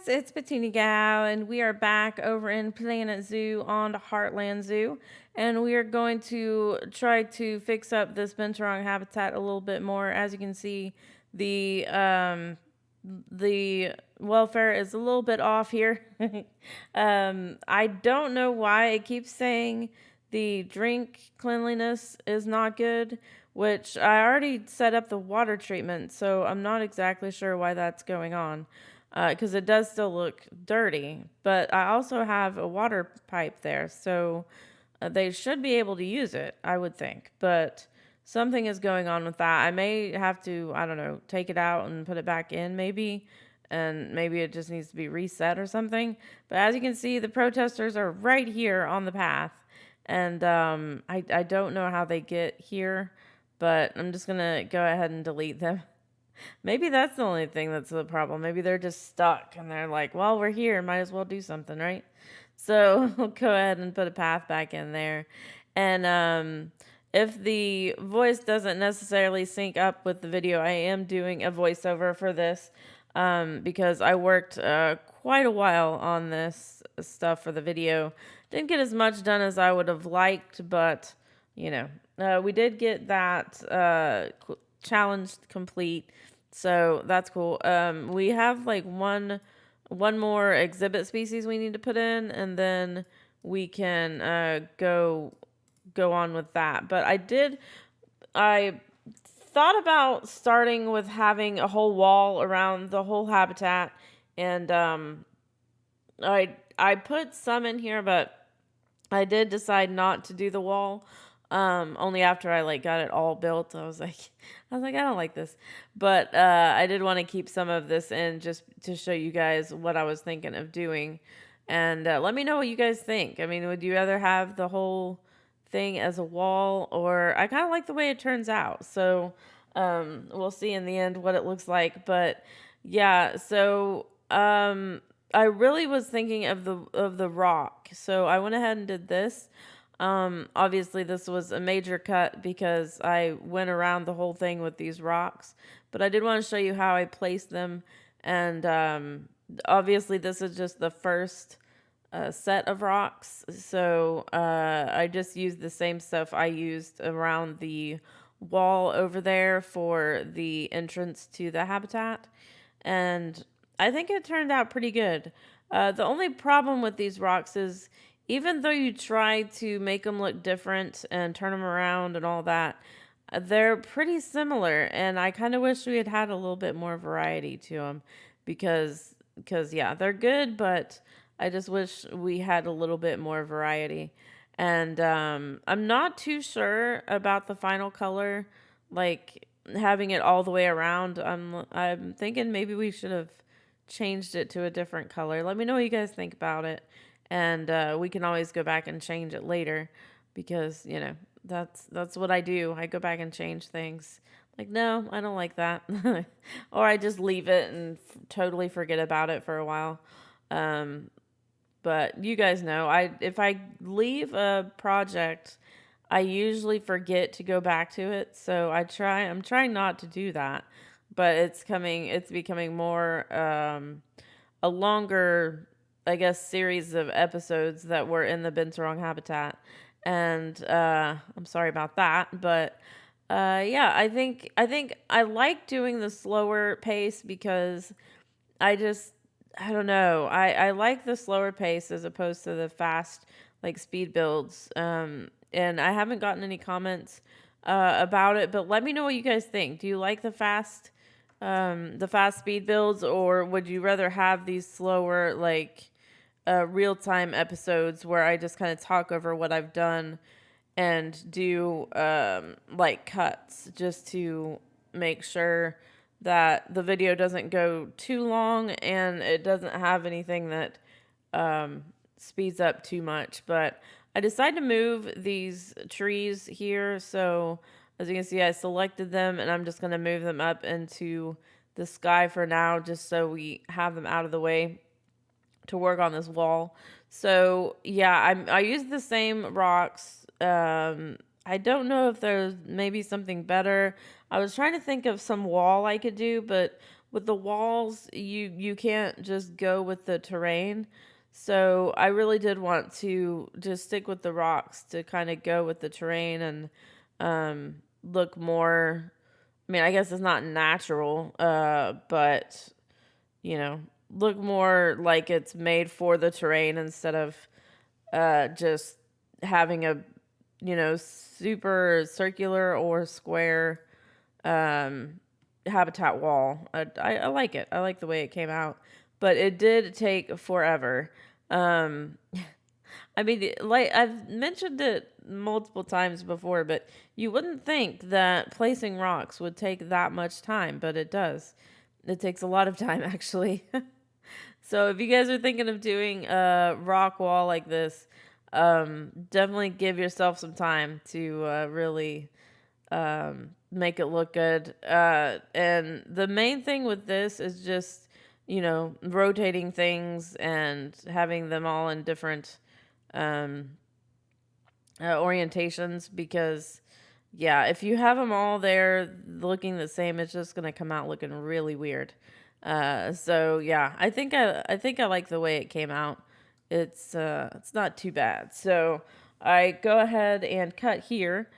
it's Bettina Gal, and we are back over in Planet Zoo on the Heartland Zoo, and we are going to try to fix up this Binturong habitat a little bit more. As you can see, the welfare is a little bit off here. I don't know why it keeps saying the drink cleanliness is not good, which I already set up the water treatment, so I'm not exactly sure why that's going on. Because it does still look dirty, but I also have a water pipe there, so they should be able to use it, I would think. But something is going on with that. I may have to, I don't know, take it out and put it back in, maybe, and maybe it just needs to be reset or something. But as you can see, the protesters are right here on the path, and I don't know how they get here, but I'm just gonna go ahead and delete them. Maybe that's the only thing that's the problem. Maybe they're just stuck and they're like, well, we're here. Might as well do something, right? So we'll go ahead and put a path back in there. And if the voice doesn't necessarily sync up with the video, I am doing a voiceover for this because I worked quite a while on this stuff for the video. Didn't get as much done as I would have liked, but, you know, we did get that challenge complete, so that's cool. We have like one more exhibit species we need to put in, and then we can go on with that. But I thought about starting with having a whole wall around the whole habitat, and I put some in here, but I did decide not to do the wall. Only after I like got it all built, I was like, I don't like this, but I did want to keep some of this in just to show you guys what I was thinking of doing, and let me know what you guys think. I mean, would you rather have the whole thing as a wall, or I kind of like the way it turns out, so we'll see in the end what it looks like. But yeah, so I really was thinking of the rock, so I went ahead and did this. Obviously this was a major cut because I went around the whole thing with these rocks, but I did want to show you how I placed them. And obviously this is just the first set of rocks. So I just used the same stuff I used around the wall over there for the entrance to the habitat. And I think it turned out pretty good. The only problem with these rocks is even though you try to make them look different and turn them around and all that, they're pretty similar. And I kind of wish we had had a little bit more variety to them because yeah, they're good, but I just wish we had a little bit more variety. And I'm not too sure about the final color, like having it all the way around. I'm thinking maybe we should have changed it to a different color. Let me know what you guys think about it. And we can always go back and change it later because, you know, that's what I do. I go back and change things. Like, no, I don't like that. Or I just leave it and totally forget about it for a while. But you guys know, if I leave a project, I usually forget to go back to it. So I'm trying not to do that. But it's becoming more a longer, I guess, series of episodes that were in the Binturong habitat. And I'm sorry about that, but yeah, I think I like doing the slower pace because I don't know. I like the slower pace as opposed to the fast, like, speed builds. And I haven't gotten any comments about it, but let me know what you guys think. Do you like the fast speed builds, or would you rather have these slower, like, real-time episodes where I just kind of talk over what I've done and do like cuts just to make sure that the video doesn't go too long and it doesn't have anything that speeds up too much. But I decided to move these trees here, so as you can see, I selected them and I'm just going to move them up into the sky for now, just so we have them out of the way to work on this wall. So yeah, I used the same rocks. I don't know if there's maybe something better. I was trying to think of some wall I could do, but with the walls, you can't just go with the terrain. So I really did want to just stick with the rocks to kind of go with the terrain and look more. I mean, I guess it's not natural, but you know, look more like it's made for the terrain instead of just having a, super circular or square habitat wall. I like it. I like the way it came out, but it did take forever. Um, I mean, like I've mentioned it multiple times before, but you wouldn't think that placing rocks would take that much time, but it does. It takes a lot of time, actually. So if you guys are thinking of doing a rock wall like this, definitely give yourself some time to really make it look good. And the main thing with this is just, rotating things and having them all in different um, orientations because, yeah, if you have them all there looking the same, it's just going to come out looking really weird. So yeah, I think I like the way it came out. It's not too bad. So I go ahead and cut here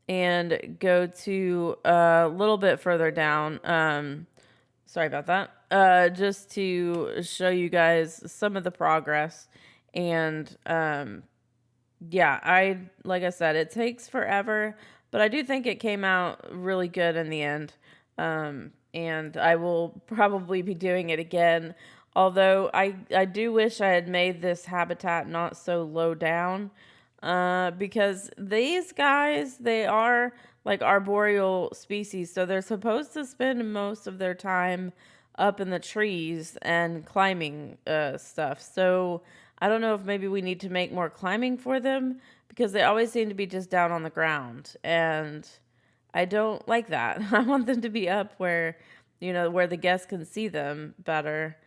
and go to a little bit further down. Sorry about that. Just to show you guys some of the progress. And yeah, like I said, it takes forever, but I do think it came out really good in the end. And I will probably be doing it again. Although I do wish I had made this habitat not so low down. Because these guys, they are like arboreal species, so they're supposed to spend most of their time up in the trees and climbing stuff. So I don't know if maybe we need to make more climbing for them because they always seem to be just down on the ground. And I don't like that. I want them to be up where, where the guests can see them better.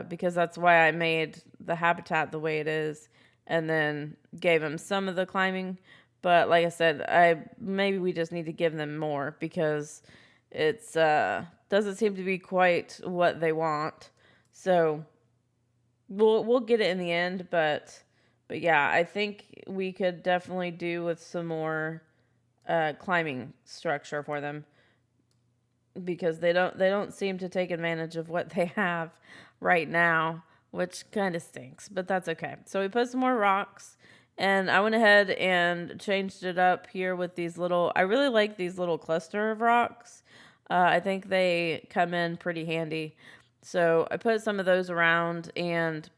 Because that's why I made the habitat the way it is and then gave them some of the climbing. But like I said, maybe we just need to give them more because it's doesn't seem to be quite what they want. So we'll get it in the end, but yeah, I think we could definitely do with some more climbing structure for them because they don't seem to take advantage of what they have right now, which kind of stinks, but that's okay. So we put some more rocks and I went ahead and changed it up here with these little, I really like these little cluster of rocks. I think they come in pretty handy. So I put some of those around and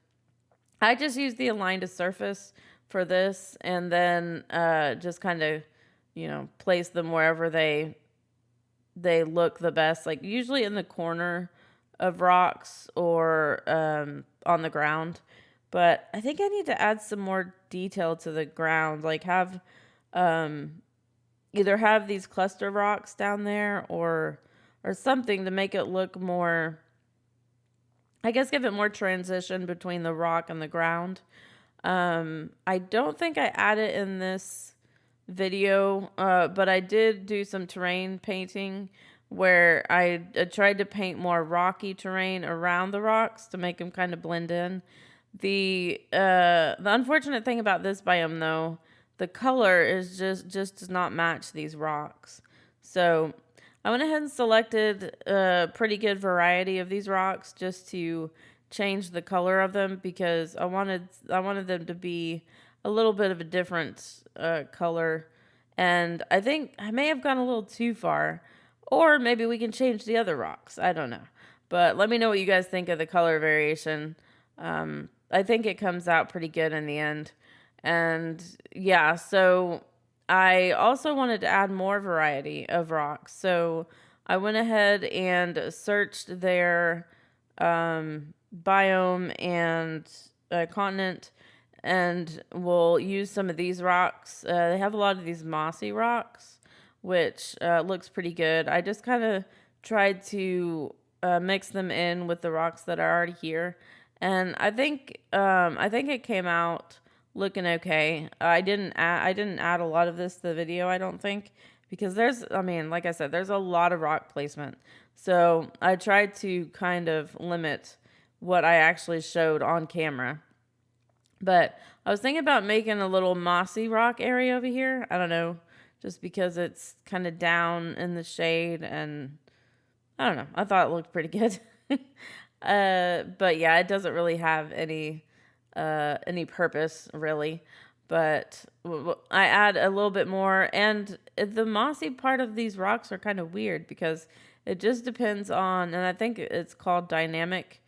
I just used the align to surface for this and then just kind of, place them wherever they look the best, like usually in the corner of rocks or on the ground. But I think I need to add some more detail to the ground, like have either have these cluster rocks down there or something to make it look more, I guess give it more transition between the rock and the ground. I don't think I added in this video, but I did do some terrain painting where I tried to paint more rocky terrain around the rocks to make them kind of blend in. The unfortunate thing about this biome though, the color is just does not match these rocks. So I went ahead and selected a pretty good variety of these rocks just to change the color of them because I wanted them to be a little bit of a different color. And I think I may have gone a little too far. Or maybe we can change the other rocks. I don't know. But let me know what you guys think of the color variation. I think it comes out pretty good in the end. And yeah, so I also wanted to add more variety of rocks. So I went ahead and searched their biome and continent, and we'll use some of these rocks. They have a lot of these mossy rocks, which looks pretty good. I just kind of tried to mix them in with the rocks that are already here, and I think it came out looking okay. I didn't add a lot of this to the video, I don't think, because I mean, like I said, there's a lot of rock placement. So I tried to kind of limit what I actually showed on camera. But I was thinking about making a little mossy rock area over here. I don't know, just because it's kind of down in the shade, and I don't know. I thought it looked pretty good. But yeah, it doesn't really have any purpose really. But I add a little bit more, and the mossy part of these rocks are kind of weird because it just depends on, and I think it's called dynamic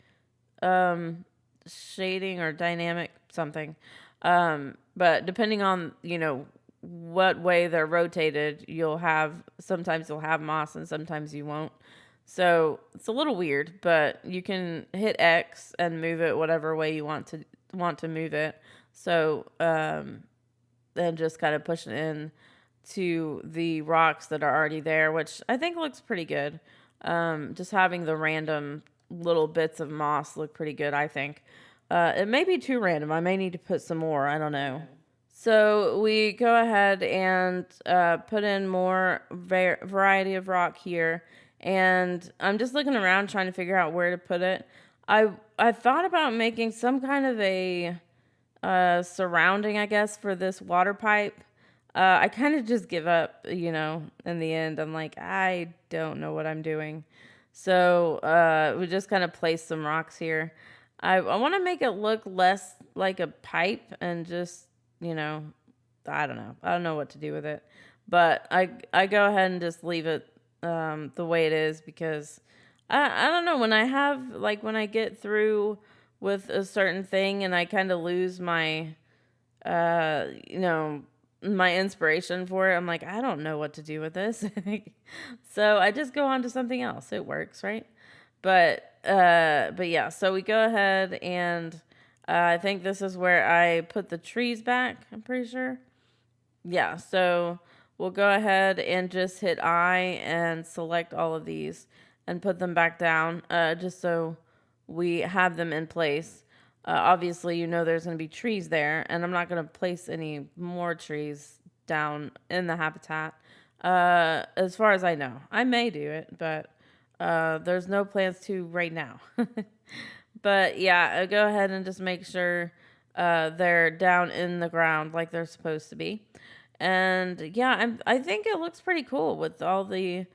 shading or dynamic something. But depending on, what way they're rotated, sometimes you'll have moss and sometimes you won't. So it's a little weird, but you can hit X and move it whatever way you want to move it. So then just kind of pushing in to the rocks that are already there, which I think looks pretty good. Just having the random little bits of moss look pretty good, I think. It may be too random. I may need to put some more. I don't know. So we go ahead and put in more variety of rock here. And I'm just looking around trying to figure out where to put it. I thought about making some kind of a surrounding, I guess, for this water pipe. I kind of just give up, in the end. I'm like, I don't know what I'm doing. So we just kind of place some rocks here. I want to make it look less like a pipe and just, I don't know. I don't know what to do with it. But I go ahead and just leave it the way it is because I don't know. When I get through with a certain thing and I kind of lose my, my inspiration for it, I'm like, I don't know what to do with this. So I just go on to something else. It works, right? But yeah, so we go ahead and I think this is where I put the trees back, I'm pretty sure. Yeah, so we'll go ahead and just hit I and select all of these and put them back down, just so we have them in place. Obviously, there's going to be trees there, and I'm not going to place any more trees down in the habitat. As far as I know, I may do it, but there's no plans to right now. But yeah, go ahead and just make sure they're down in the ground like they're supposed to be. And yeah, I think it looks pretty cool with all the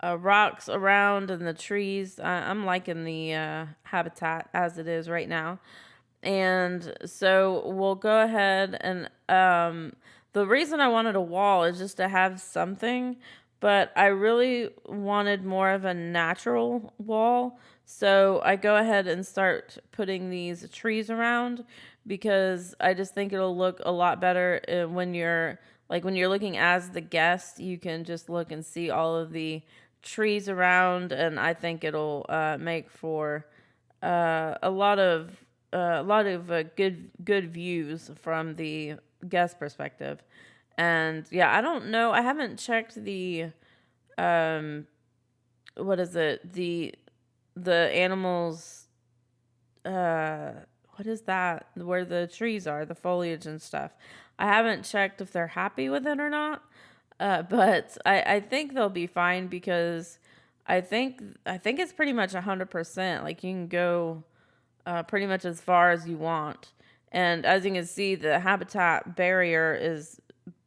rocks around and the trees. I'm liking the habitat as it is right now. And so we'll go ahead and the reason I wanted a wall is just to have something, but I really wanted more of a natural wall. So I go ahead and start putting these trees around because I just think it'll look a lot better when you're looking as the guest, you can just look and see all of the trees around, and I think it'll make for a lot of good views from the guest perspective. And yeah, I don't know. I haven't checked the what is it? The animals what is that? Where the trees are, the foliage and stuff. I haven't checked if they're happy with it or not. But I think they'll be fine because I think it's pretty much 100%. Like you can go pretty much as far as you want. And as you can see, the habitat barrier is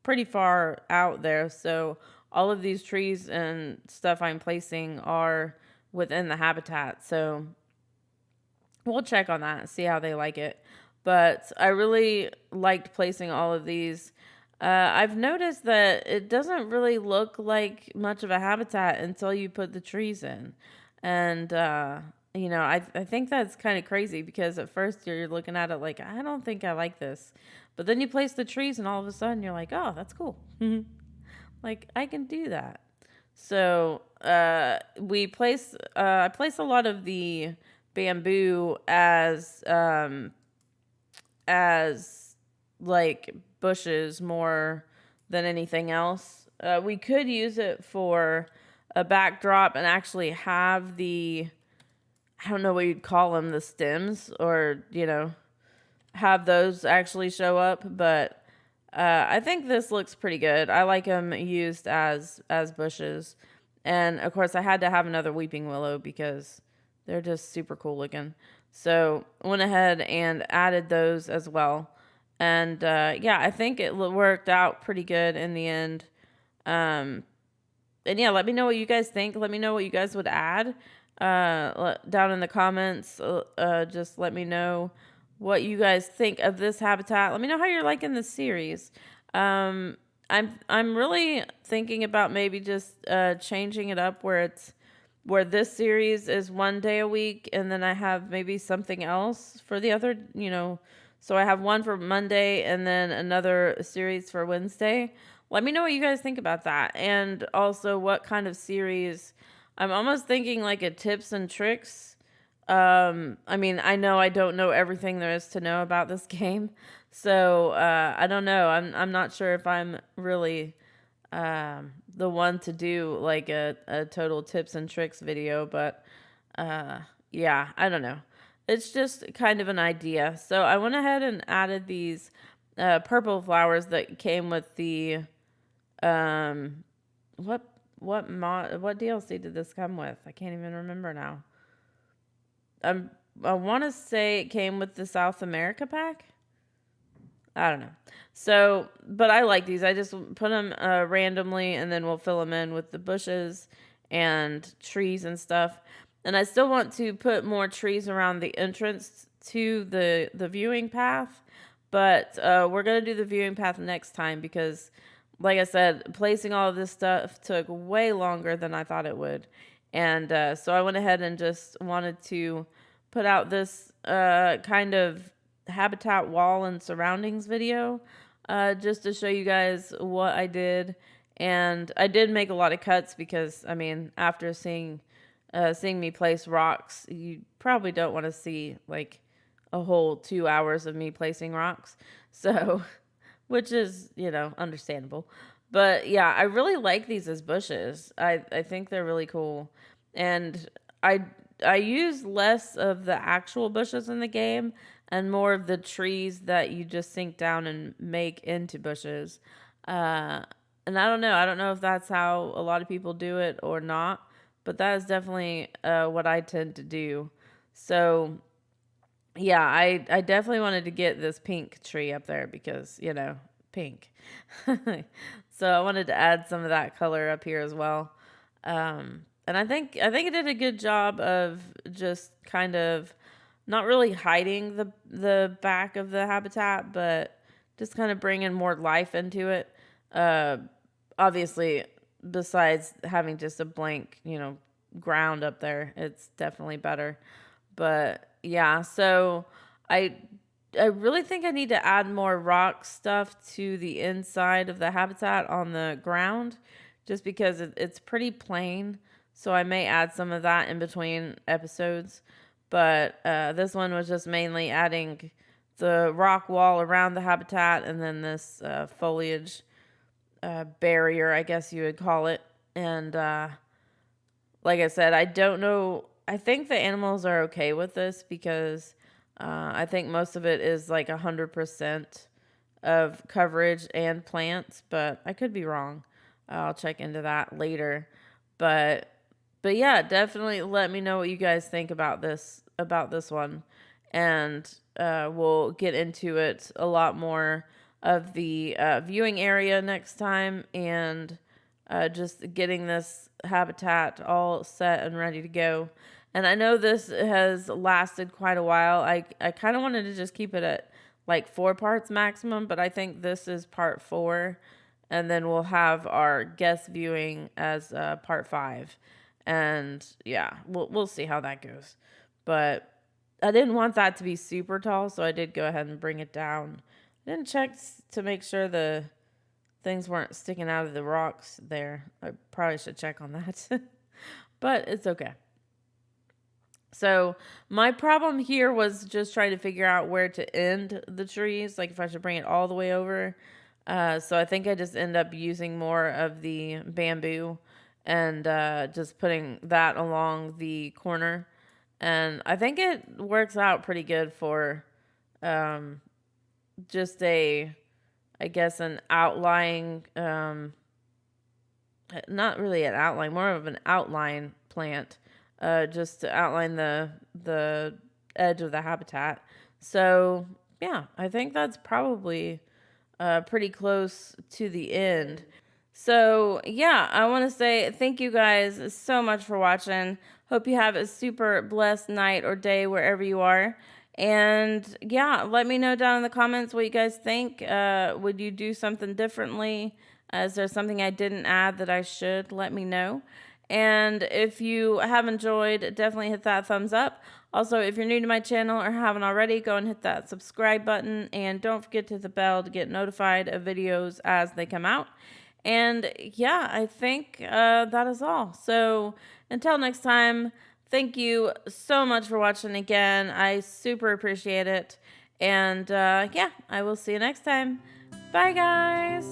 pretty far out there. So all of these trees and stuff I'm placing are within the habitat. So we'll check on that and see how they like it. But I really liked placing all of these. I've noticed that it doesn't really look like much of a habitat until you put the trees in. And, I think that's kind of crazy because at first you're looking at it like, I don't think I like this. But then you place the trees and all of a sudden you're like, oh, that's cool. Like, I can do that. So I place a lot of the bamboo as like bushes more than anything else. We could use it for a backdrop and actually have I don't know what you'd call them, the stems, or have those actually show up. But I think this looks pretty good. I like them used as bushes. And of course I had to have another weeping willow because they're just super cool looking. So went ahead and added those as well. And yeah, I think it worked out pretty good in the end. Um, and yeah, let me know what you guys think. Let me know what you guys would add down in the comments. Just let me know what you guys think of this habitat. Let me know how you're liking this series. Um, I'm really thinking about maybe just changing it up where this series is 1 day a week, and then I have maybe something else for the other. So I have one for Monday and then another series for Wednesday. Let me know what you guys think about that. And also what kind of series. I'm almost thinking like a tips and tricks. I mean, I know I don't know everything there is to know about this game. So, I don't know. I'm not sure if I'm really the one to do like a total tips and tricks video, but yeah, I don't know. It's just kind of an idea. So I went ahead and added these purple flowers that came with the um, what DLC did this come with? I can't even remember now. I want to say it came with the South America pack. I don't know. So, but I like these. I just put them randomly, and then we'll fill them in with the bushes and trees and stuff. And I still want to put more trees around the entrance to the viewing path, but we're gonna do the viewing path next time because, like I said, placing all of this stuff took way longer than I thought it would, and so I went ahead and just wanted to put out this kind of habitat wall and surroundings video just to show you guys what I did. And I did make a lot of cuts because, I mean, after seeing me place rocks, you probably don't want to see like a whole 2 hours of me placing rocks. So, which is, understandable. But yeah, I really like these as bushes. I think they're really cool. And I use less of the actual bushes in the game and more of the trees that you just sink down and make into bushes. Uh, and I don't know. I don't know if that's how a lot of people do it or not, but that is definitely what I tend to do. So yeah, I definitely wanted to get this pink tree up there because, pink. So I wanted to add some of that color up here as well. And I think it did a good job of just kind of not really hiding the back of the habitat, but just kind of bringing more life into it. Uh, Obviously, besides having just a blank, ground up there, it's definitely better. But yeah, so I I really think I need to add more rock stuff to the inside of the habitat on the ground just because it's pretty plain. So I may add some of that in between episodes. But this one was just mainly adding the rock wall around the habitat and then this foliage barrier, I guess you would call it. And like I said, I don't know. I think the animals are okay with this because I think most of it is like 100% of coverage and plants, but I could be wrong. I'll check into that later. But but yeah, definitely let me know what you guys think about this one, and we'll get into it a lot more of the viewing area next time, and just getting this habitat all set and ready to go. And I know this has lasted quite a while. I kind of wanted to just keep it at like 4 parts maximum, but I think this is part 4. And then we'll have our guest viewing as part 5. And yeah, we'll see how that goes. But I didn't want that to be super tall, so I did go ahead and bring it down. I didn't check to make sure the things weren't sticking out of the rocks there. I probably should check on that. But it's okay. So my problem here was just trying to figure out where to end the trees, like if I should bring it all the way over. So I think I just end up using more of the bamboo and just putting that along the corner. And I think it works out pretty good for um, just a I guess, an outlying, not really an outline, more of an outline plant, just to outline the edge of the habitat. So yeah, I think that's probably pretty close to the end. So yeah, I want to say thank you guys so much for watching. Hope you have a super blessed night or day wherever you are. And yeah, let me know down in the comments what you guys think. Would you do something differently? Is there something I didn't add that I should? Let me know. And if you have enjoyed, definitely hit that thumbs up. Also, if you're new to my channel or haven't already, go and hit that subscribe button. And don't forget to hit the bell to get notified of videos as they come out. And yeah, I think that is all. So until next time, thank you so much for watching again. I super appreciate it. And yeah, I will see you next time. Bye, guys.